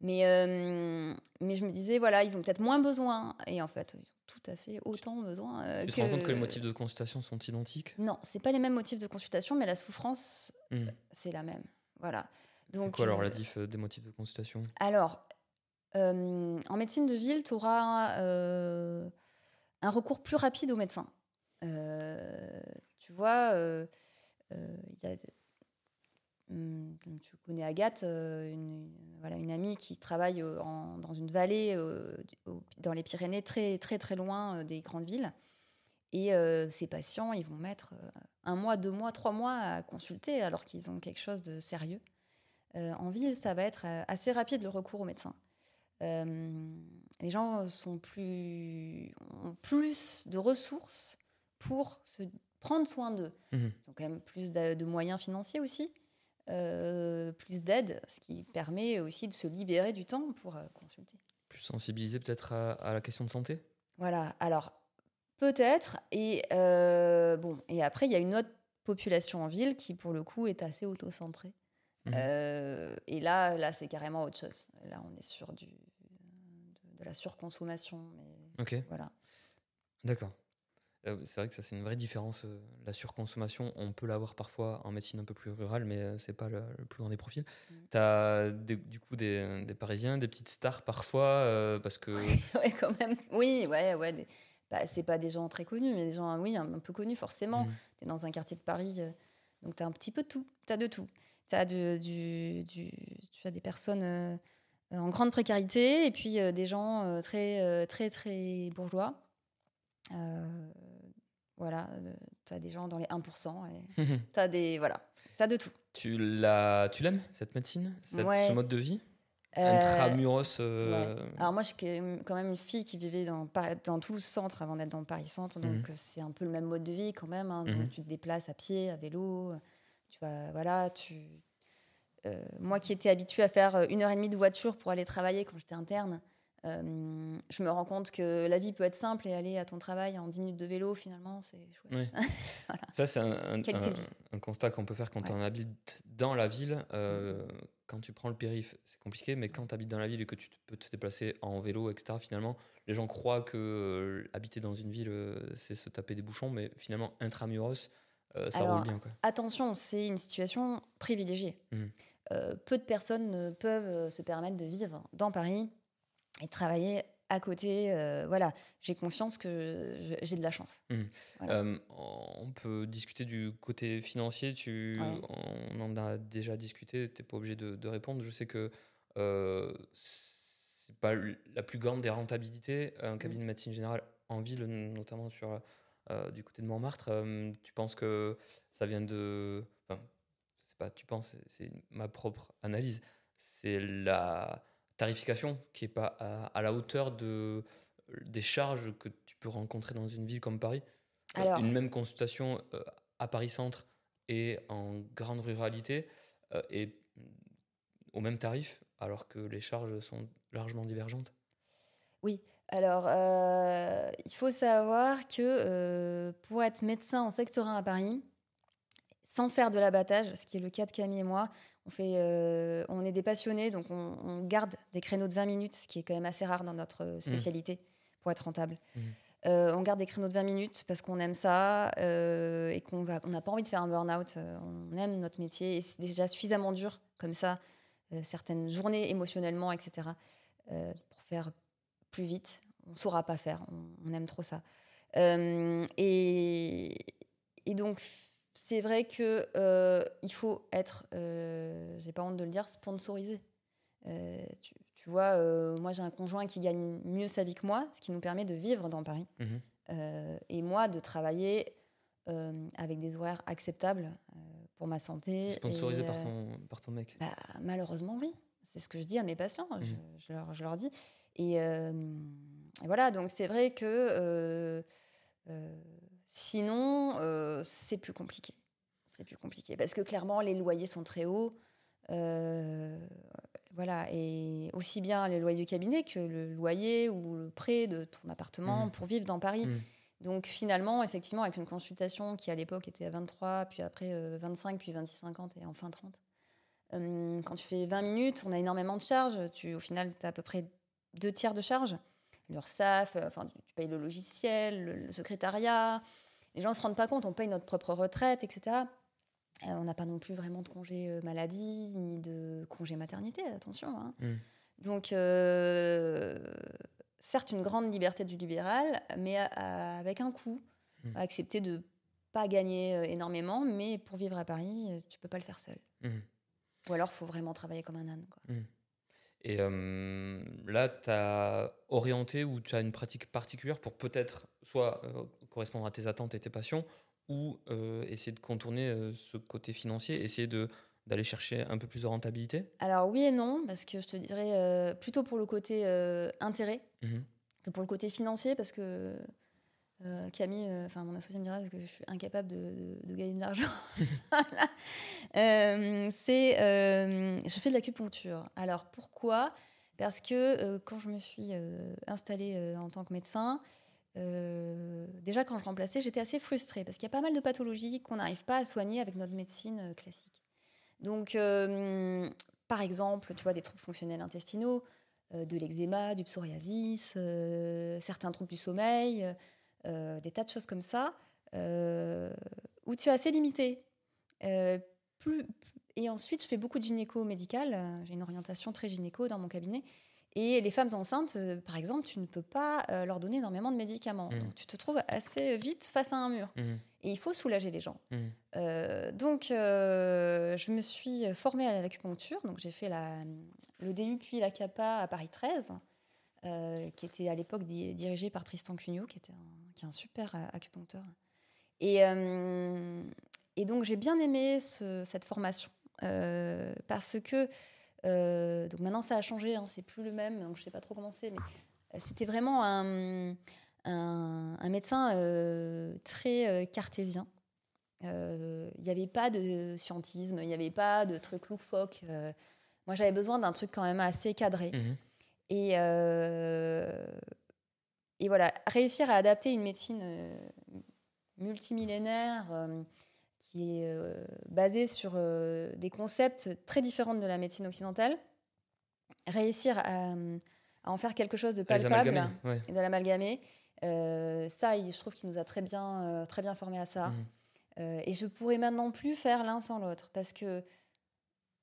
mais je me disais, voilà, ils ont peut-être moins besoin. Et en fait, ils ont tout à fait autant besoin. Tu te rends compte que les motifs de consultation sont identiques ? Non, ce n'est pas les mêmes motifs de consultation, mais la souffrance, c'est la même. Voilà. C'est quoi alors la diff des motifs de consultation? Alors, en médecine de ville, tu auras un recours plus rapide au médecin. Tu vois, y a, tu connais Agathe, une amie qui travaille dans une vallée dans les Pyrénées, très très très loin des grandes villes. Et ces patients, ils vont mettre 1 mois, 2 mois, 3 mois à consulter alors qu'ils ont quelque chose de sérieux. En ville, ça va être assez rapide le recours au médecin. Les gens ont plus de ressources pour se prendre soin d'eux. Ils ont quand même plus de moyens financiers aussi, plus d'aide, ce qui permet aussi de se libérer du temps pour consulter. Plus sensibilisé peut-être à la question de santé? Voilà, alors peut-être. Et après, il y a une autre population en ville qui, pour le coup, est assez auto-centrée. Et là, c'est carrément autre chose. Là, on est sur de la surconsommation. Mais ok. Voilà. D'accord. C'est vrai que ça, c'est une vraie différence. La surconsommation, on peut l'avoir parfois en médecine un peu plus rurale, mais c'est pas le plus grand des profils. Tu as du coup des Parisiens, des petites stars parfois, parce que... Ouais, quand même. Oui, ouais. C'est pas des gens très connus, mais des gens, oui, un peu connus, forcément. Tu es dans un quartier de Paris, donc tu as un petit peu de tout. Tu as de tout. Tu as des personnes en grande précarité et puis des gens très, très, très bourgeois. Voilà, tu as des gens dans les 1% et tu as voilà, t'as de tout. Tu l'aimes, cette médecine, ce mode de vie intramuros? Ouais. Alors moi, je suis quand même une fille qui vivait dans Toulouse Centre avant d'être dans Paris Centre, donc c'est un peu le même mode de vie quand même. Donc tu te déplaces à pied, à vélo, tu vas, voilà, moi qui étais habituée à faire 1h30 de voiture pour aller travailler quand j'étais interne, je me rends compte que la vie peut être simple et aller à ton travail en 10 minutes de vélo, finalement, c'est chouette. Oui. Voilà. Ça, c'est un constat qu'on peut faire quand on habite dans la ville. Quand tu prends le périph', c'est compliqué, mais quand tu habites dans la ville et que tu peux te déplacer en vélo, etc., finalement, les gens croient que habiter dans une ville, c'est se taper des bouchons, mais finalement, intramuros, ça roule bien, quoi. Attention, c'est une situation privilégiée. Peu de personnes peuvent se permettre de vivre dans Paris et de travailler à côté. Voilà, j'ai conscience que j'ai de la chance. Voilà. On peut discuter du côté financier. On en a déjà discuté, tu n'es pas obligé de répondre. Je sais que c'est pas la plus grande des rentabilités, un cabinet de médecine générale en ville, notamment du côté de Montmartre. Tu penses que ça vient de... Enfin, je sais pas, tu penses, c'est ma propre analyse. C'est la tarification qui n'est pas à la hauteur des charges que tu peux rencontrer dans une ville comme Paris. Une même consultation à Paris Centre et en grande ruralité est au même tarif, alors que les charges sont largement divergentes. Oui, alors il faut savoir que pour être médecin en secteur 1 à Paris, sans faire de l'abattage, ce qui est le cas de Camille et moi, on est des passionnés, donc on garde des créneaux de 20 minutes, ce qui est quand même assez rare dans notre spécialité, pour être rentable. On garde des créneaux de 20 minutes parce qu'on aime ça et on n'a pas envie de faire un burn-out. On aime notre métier et c'est déjà suffisamment dur comme ça, certaines journées émotionnellement, etc., pour faire plus vite. On ne saura pas faire, on aime trop ça. Et donc, c'est vrai qu'il faut être, j'ai pas honte de le dire, sponsorisé. Tu vois, moi j'ai un conjoint qui gagne mieux sa vie que moi, ce qui nous permet de vivre dans Paris. Et moi de travailler avec des horaires acceptables pour ma santé. Sponsorisé par ton mec? Malheureusement, oui. C'est ce que je dis à mes patients, je leur dis. Et voilà, donc c'est vrai que sinon, c'est plus compliqué. C'est plus compliqué parce que clairement, les loyers sont très hauts. Voilà, et aussi bien les loyers du cabinet que le loyer ou le prêt de ton appartement pour vivre dans Paris. Donc finalement, effectivement, avec une consultation qui à l'époque était à 23, puis après 25, puis 26,50 et enfin 30. Quand tu fais 20 minutes, on a énormément de charges. Au final, tu as à peu près 2/3 de charges. L'URSSAF, tu payes le logiciel, le secrétariat. Les gens ne se rendent pas compte, on paye notre propre retraite, etc. On n'a pas non plus vraiment de congé maladie, ni de congé maternité, attention. Hein. Donc, certes, une grande liberté du libéral, mais avec un coût. Accepter de ne pas gagner énormément, mais pour vivre à Paris, tu ne peux pas le faire seul. Ou alors, il faut vraiment travailler comme un âne. Quoi. Et là, tu as orienté ou tu as une pratique particulière pour peut-être soit correspondre à tes attentes et tes passions, ou essayer de contourner ce côté financier, essayer d'aller chercher un peu plus de rentabilité? Alors oui et non, parce que je te dirais plutôt pour le côté intérêt que pour le côté financier, parce que Camille, mon associé me dira que je suis incapable de gagner de l'argent. Voilà. Je fais de l'acupuncture. Alors pourquoi ? Parce que quand je me suis installée en tant que médecin, déjà quand je remplaçais, j'étais assez frustrée parce qu'il y a pas mal de pathologies qu'on n'arrive pas à soigner avec notre médecine classique. Donc, par exemple, tu vois, des troubles fonctionnels intestinaux, de l'eczéma, du psoriasis, certains troubles du sommeil, des tas de choses comme ça, où tu es assez limité. Et ensuite, je fais beaucoup de gynéco-médical. J'ai une orientation très gynéco dans mon cabinet. Et les femmes enceintes, par exemple, tu ne peux pas leur donner énormément de médicaments. Donc, tu te trouves assez vite face à un mur. Et il faut soulager les gens. Donc, je me suis formée à l'acupuncture. Donc, j'ai fait le DU puis la CAPA à Paris 13, qui était à l'époque dirigée par Tristan Cugnot, qui est un super acupuncteur. Et donc, j'ai bien aimé cette formation parce que donc maintenant, ça a changé, hein, c'est plus le même, donc je ne sais pas trop comment c'est, mais c'était vraiment un médecin très cartésien. Il n'y avait pas de scientisme, il n'y avait pas de trucs loufoques. Moi, j'avais besoin d'un truc quand même assez cadré. Et voilà, réussir à adapter une médecine multimillénaire qui est basée sur des concepts très différents de la médecine occidentale, réussir à en faire quelque chose de palpable et de l'amalgamer, ça, je trouve qu'il nous a très bien formés à ça. Et je pourrais maintenant plus faire l'un sans l'autre, parce que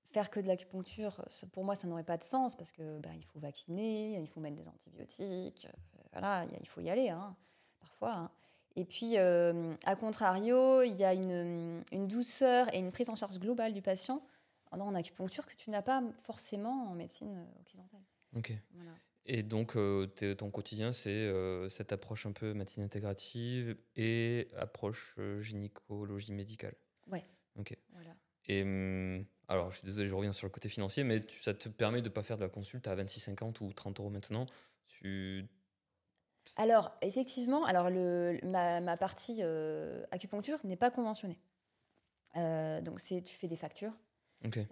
faire que de l'acupuncture, pour moi, ça n'aurait pas de sens, parce que il faut vacciner, il faut mettre des antibiotiques, voilà, il faut y aller, hein, parfois. Hein. Et puis, à contrario, il y a une douceur et une prise en charge globale du patient en acupuncture que tu n'as pas forcément en médecine occidentale. Ok. Voilà. Et donc, ton quotidien, c'est cette approche un peu médecine intégrative et approche gynécologie médicale. Ouais. Ok. Voilà. Et alors, je suis désolé, je reviens sur le côté financier, mais ça te permet de ne pas faire de la consulte à 26,50 ou 30 € maintenant. Alors, effectivement, ma partie acupuncture n'est pas conventionnée. Donc, tu fais des factures. Okay.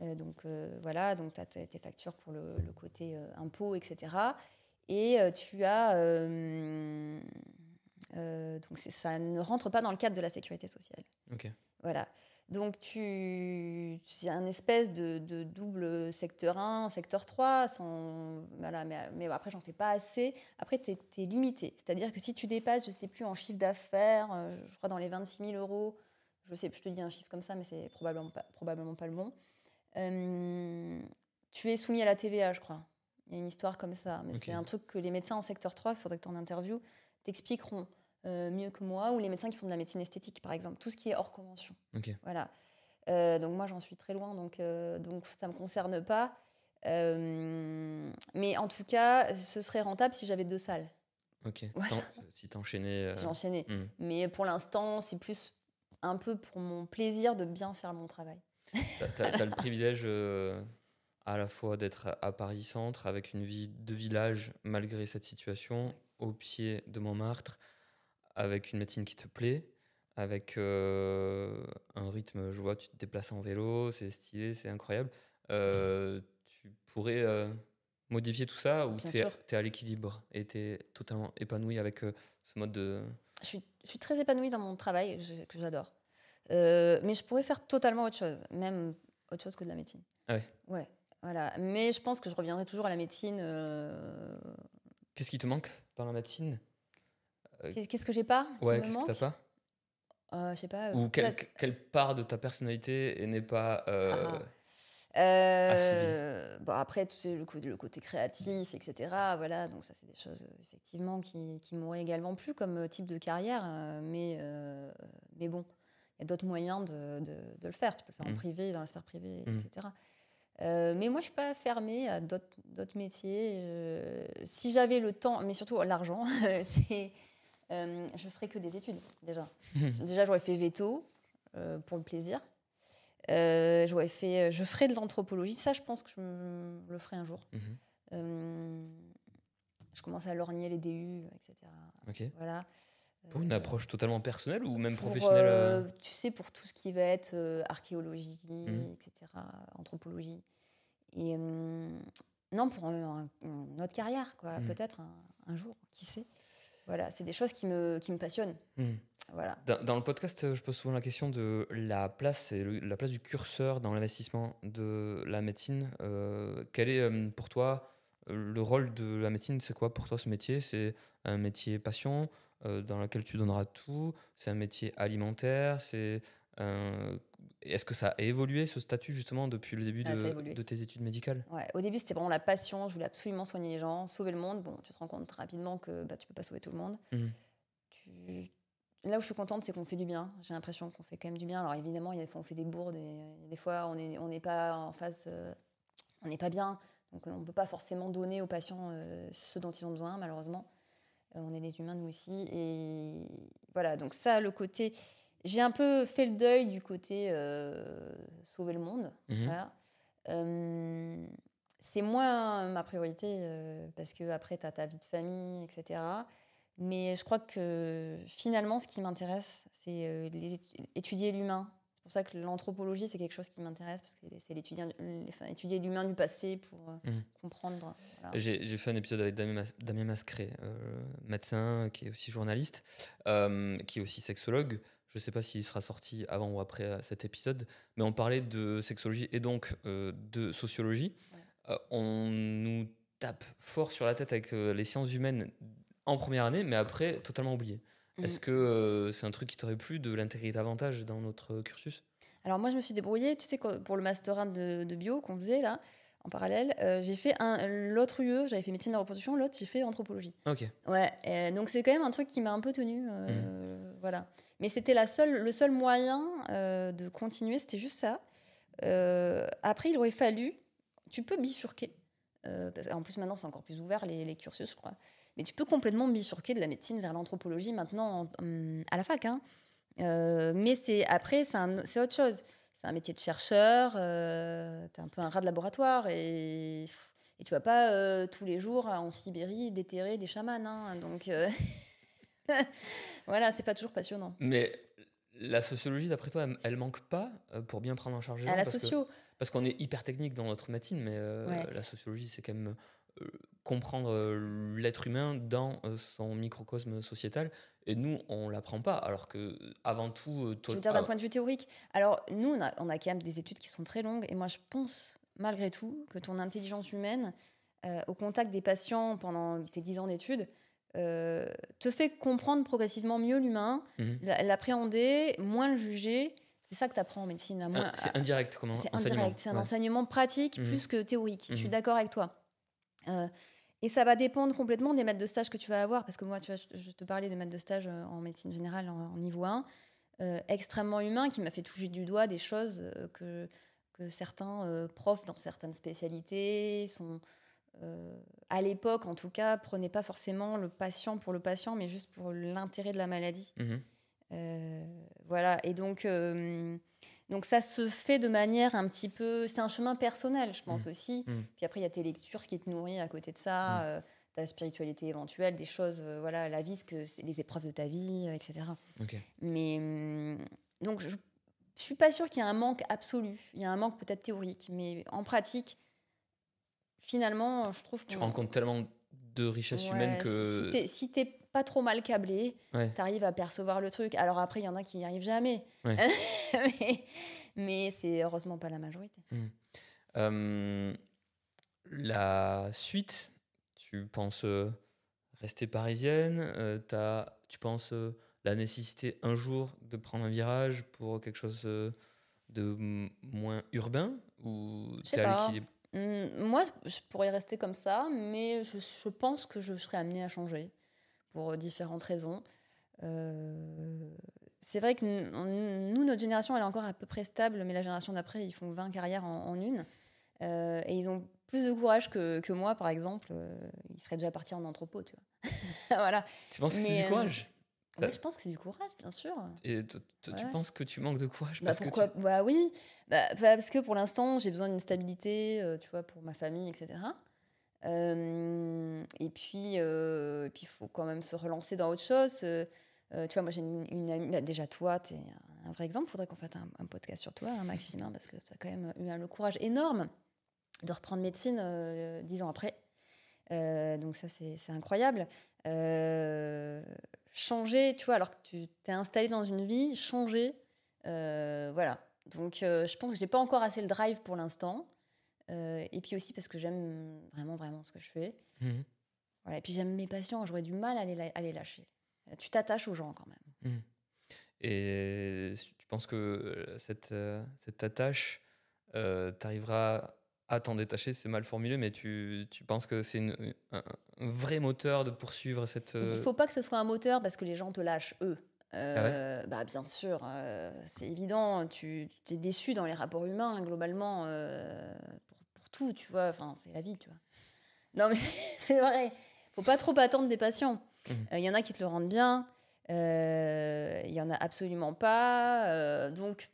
Voilà, donc tu as tes factures pour le côté impôts, etc. Et tu as... donc, ça ne rentre pas dans le cadre de la sécurité sociale. Ok. Voilà. Donc, c'est un espèce de double secteur 1, secteur 3. Voilà, mais après, j'en fais pas assez. Après, tu es limité. C'est-à-dire que si tu dépasses, je sais plus, en chiffre d'affaires, je crois dans les 26 000 €, je te dis un chiffre comme ça, mais c'est probablement pas le bon. Tu es soumis à la TVA, je crois. Il y a une histoire comme ça. Mais c'est un truc que les médecins en secteur 3, il faudrait que tu en interviews, t'expliqueront mieux que moi, ou les médecins qui font de la médecine esthétique, par exemple. Tout ce qui est hors convention. Okay. Voilà. Donc moi, j'en suis très loin, donc ça ne me concerne pas. Mais en tout cas, ce serait rentable si j'avais 2 salles. Ok. Voilà. Si t'enchaînais... Si j'enchaînais. Mais pour l'instant, c'est plus un peu pour mon plaisir de bien faire mon travail. T'as le privilège à la fois d'être à Paris Centre avec une vie de village malgré cette situation, au pied de Montmartre, avec une médecine qui te plaît, avec un rythme, je vois, tu te déplaces en vélo, c'est stylé, c'est incroyable. Tu pourrais modifier tout ça ou t'es à l'équilibre et t'es totalement épanoui avec ce mode de... Je suis très épanouie dans mon travail, que j'adore. Mais je pourrais faire totalement autre chose, même autre chose que de la médecine. Ah ouais. Ouais, voilà. Mais je pense que je reviendrai toujours à la médecine. Qu'est-ce qui te manque dans la médecine ? Qu'est-ce que j'ai pas ? Ouais, qu'est-ce que t'as pas ? Je sais pas. Ou quelle part de ta personnalité n'est pas Bon, après, tu sais, le côté créatif, etc. Voilà, donc ça, c'est des choses effectivement qui m'auraient également plu comme type de carrière. Mais bon, il y a d'autres moyens de le faire. Tu peux le faire en privé, dans la sphère privée, etc. Mais moi, je suis pas fermée à d'autres métiers. Si j'avais le temps, mais surtout l'argent, je ferais que des études, déjà. Déjà, j'aurais fait veto pour le plaisir. Je ferai de l'anthropologie. Ça, je pense que je le ferai un jour. Je commence à lorgner les DU, etc. Ok. Voilà. Pour une approche totalement personnelle ou même professionnelle Tu sais, pour tout ce qui va être archéologie, etc., anthropologie. Et non, pour une autre carrière, quoi. Peut-être un jour, qui sait. Voilà, c'est des choses qui me passionnent. Voilà. Dans le podcast, je pose souvent la question de la place la place du curseur dans l'investissement de la médecine. Quel est pour toi le rôle de la médecine? C'est quoi pour toi ce métier? C'est un métier passion dans lequel tu donneras tout? C'est un métier alimentaire? Est-ce que ça a évolué ce statut justement depuis le début de tes études médicales? Ouais, au début, c'était vraiment la passion. Je voulais absolument soigner les gens, sauver le monde. Bon, tu te rends compte rapidement que tu peux pas sauver tout le monde. Là où je suis contente, c'est qu'on fait du bien. J'ai l'impression qu'on fait quand même du bien. Alors évidemment, il y a des fois on fait des bourdes et des fois on n'est pas en face, on n'est pas bien. Donc on ne peut pas forcément donner aux patients ce dont ils ont besoin, malheureusement. On est des humains nous aussi. Et voilà, donc ça, le côté... J'ai un peu fait le deuil du côté sauver le monde. Voilà. C'est moins ma priorité parce qu'après, tu as ta vie de famille, etc. Mais je crois que finalement, ce qui m'intéresse, c'est étudier l'humain. C'est pour ça que l'anthropologie, c'est quelque chose qui m'intéresse, parce que c'est étudier l'humain du passé pour comprendre. Voilà. J'ai fait un épisode avec Damien Mascret, médecin, qui est aussi journaliste, qui est aussi sexologue. Je ne sais pas s'il sera sorti avant ou après cet épisode, mais on parlait de sexologie et donc de sociologie. Ouais. On nous tape fort sur la tête avec les sciences humaines en première année, mais après, totalement oublié. Est-ce que c'est un truc qui t'aurait plu de l'intégrer davantage dans notre cursus? Alors moi, je me suis débrouillée, tu sais, pour le master 1 de bio qu'on faisait là, en parallèle, j'ai fait l'autre UE, j'avais fait médecine de la reproduction, l'autre, j'ai fait anthropologie. Ok. Ouais, donc c'est quand même un truc qui m'a un peu tenue, voilà. Mais c'était le seul moyen de continuer, c'était juste ça. Après, il aurait fallu, tu peux bifurquer, parce qu'en plus maintenant c'est encore plus ouvert les cursus, je crois. Mais tu peux complètement bifurquer de la médecine vers l'anthropologie maintenant à la fac. Hein. Mais après, c'est autre chose. C'est un métier de chercheur, t'es un peu un rat de laboratoire et tu vas pas tous les jours en Sibérie déterrer des chamans. Hein, donc voilà, c'est pas toujours passionnant. Mais la sociologie, d'après toi, elle manque pas pour bien prendre en charge les gens? La socio. Parce qu'on est hyper technique dans notre médecine, mais la sociologie, c'est quand même comprendre l'être humain dans son microcosme sociétal. Et nous, on l'apprend pas. Alors que, avant tout. Tu veux dire d'un point de vue théorique? Alors, nous, on a quand même des études qui sont très longues. Et moi, je pense, malgré tout, que ton intelligence humaine, au contact des patients pendant tes 10 ans d'études, te fait comprendre progressivement mieux l'humain, l'appréhender, moins le juger. C'est ça que tu apprends en médecine. C'est indirect, comment? C'est indirect, c'est un enseignement pratique plus que théorique. Je suis d'accord avec toi. Et ça va dépendre complètement des maîtres de stage que tu vas avoir. Parce que moi, tu vois, je te parlais des maîtres de stage en médecine générale en niveau 1. Extrêmement humain, qui m'a fait toucher du doigt des choses que certains profs dans certaines spécialités sont... à l'époque, en tout cas, prenaient pas forcément le patient pour le patient, mais juste pour l'intérêt de la maladie. Voilà. Et donc ça se fait de manière un petit peu... C'est un chemin personnel, je pense aussi. Puis après, il y a tes lectures, ce qui te nourrit à côté de ça, ta spiritualité éventuelle, des choses, voilà, la vie, c'est les épreuves de ta vie, etc. Okay. Mais donc, je suis pas sûre qu'il y ait un manque absolu. Il y a un manque peut-être théorique, mais en pratique, finalement, je trouve que... Tu rencontres tellement de richesses humaines que... Si t'es pas trop mal câblé, t'arrives à percevoir le truc. Alors après, il y en a qui n'y arrivent jamais. mais c'est heureusement pas la majorité. La suite, tu penses rester parisienne, tu penses la nécessité un jour de prendre un virage pour quelque chose de moins urbain, ou Je sais tu es à pas. l'équilibre? Moi, je pourrais rester comme ça, mais je pense que je serais amenée à changer pour différentes raisons. C'est vrai que nous, notre génération, elle est encore à peu près stable, mais la génération d'après, ils font 20 carrières en une. Et ils ont plus de courage que moi, par exemple. Ils seraient déjà partis en entrepôt, tu vois. Voilà. Tu penses que c'est Mais du courage? ouais, je pense que c'est du courage, bien sûr. Et tu Ouais. penses que tu manques de courage Bah parce que pourquoi? Bah oui. Parce que pour l'instant, j'ai besoin d'une stabilité, tu vois, pour ma famille, etc. Et puis, il faut quand même se relancer dans autre chose. Tu vois, moi, j'ai une amie. Bah, déjà, toi, tu es un vrai exemple. Il faudrait qu'on fasse un podcast sur toi, hein, Maxime, hein, parce que tu as quand même eu le courage énorme de reprendre médecine 10 ans après. Donc ça, c'est incroyable. Changer, tu vois, alors que tu t'es installé dans une vie, changer, voilà. Donc je pense que je n'ai pas encore assez le drive pour l'instant. Et puis aussi parce que j'aime vraiment, vraiment ce que je fais. Mhm. Voilà. Et puis j'aime mes patients, j'aurais du mal à les lâcher. Tu t'attaches aux gens quand même. Mhm. Et tu penses que cette attache, tu arriveras à t'en détacher, c'est mal formulé, mais tu penses que c'est un vrai moteur de poursuivre cette... Il ne faut pas que ce soit un moteur parce que les gens te lâchent, eux. Ah ouais? Bah, bien sûr, c'est évident. Tu es déçu dans les rapports humains, globalement, pour tout, tu vois. Enfin, c'est la vie, tu vois. Non, mais c'est vrai. Faut pas trop attendre des patients. Il y en a qui te le rendent bien. Il y en a absolument pas. Donc,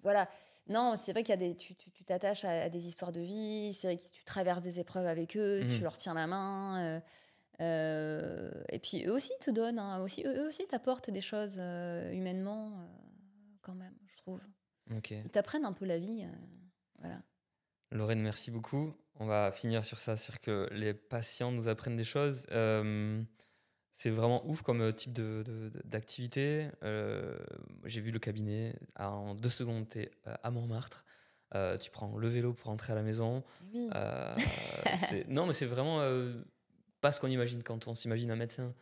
voilà. Non, c'est vrai qu'il y a des... Tu t'attaches à des histoires de vie. C'est vrai que tu traverses des épreuves avec eux. Tu leur tiens la main. Et puis eux aussi te donnent, hein, eux aussi t'apportent des choses humainement, quand même, je trouve. Ok. Ils t'apprennent un peu la vie. Voilà. Lorraine, merci beaucoup. On va finir sur ça, sur que les patients nous apprennent des choses. C'est vraiment ouf comme type d'activité. J'ai vu le cabinet. En 2 secondes, tu es à Montmartre. Tu prends le vélo pour rentrer à la maison. Oui. Non, mais c'est vraiment pas ce qu'on imagine quand on s'imagine un médecin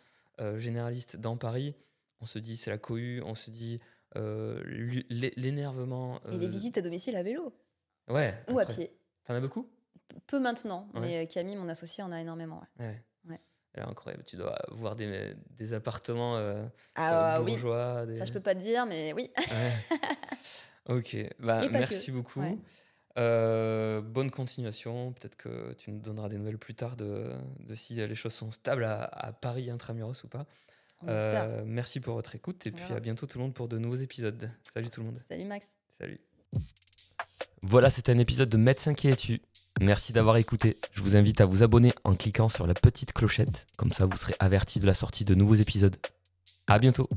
généraliste dans Paris. On se dit c'est la cohue, on se dit l'énervement. Et les visites à domicile à vélo. Ouais. Ou à pied. T'en as beaucoup? Peu maintenant, Ouais. mais Camille, mon associé, en a énormément. Ouais. Ouais. Elle est incroyable. Tu dois voir des appartements bourgeois. Oui. Ça, je peux pas te dire, mais oui. Ouais. Ok. Bah, merci beaucoup. Ouais. Bonne continuation. Peut-être que tu nous donneras des nouvelles plus tard de si les choses sont stables à Paris intramuros ou pas. On espère. Merci pour votre écoute et puis Voilà. à bientôt tout le monde pour de nouveaux épisodes. Salut tout le monde. Salut Max. Salut. Voilà, c'était un épisode de Médecin qui es-tu. Merci d'avoir écouté. Je vous invite à vous abonner en cliquant sur la petite clochette. Comme ça, vous serez averti de la sortie de nouveaux épisodes. À bientôt.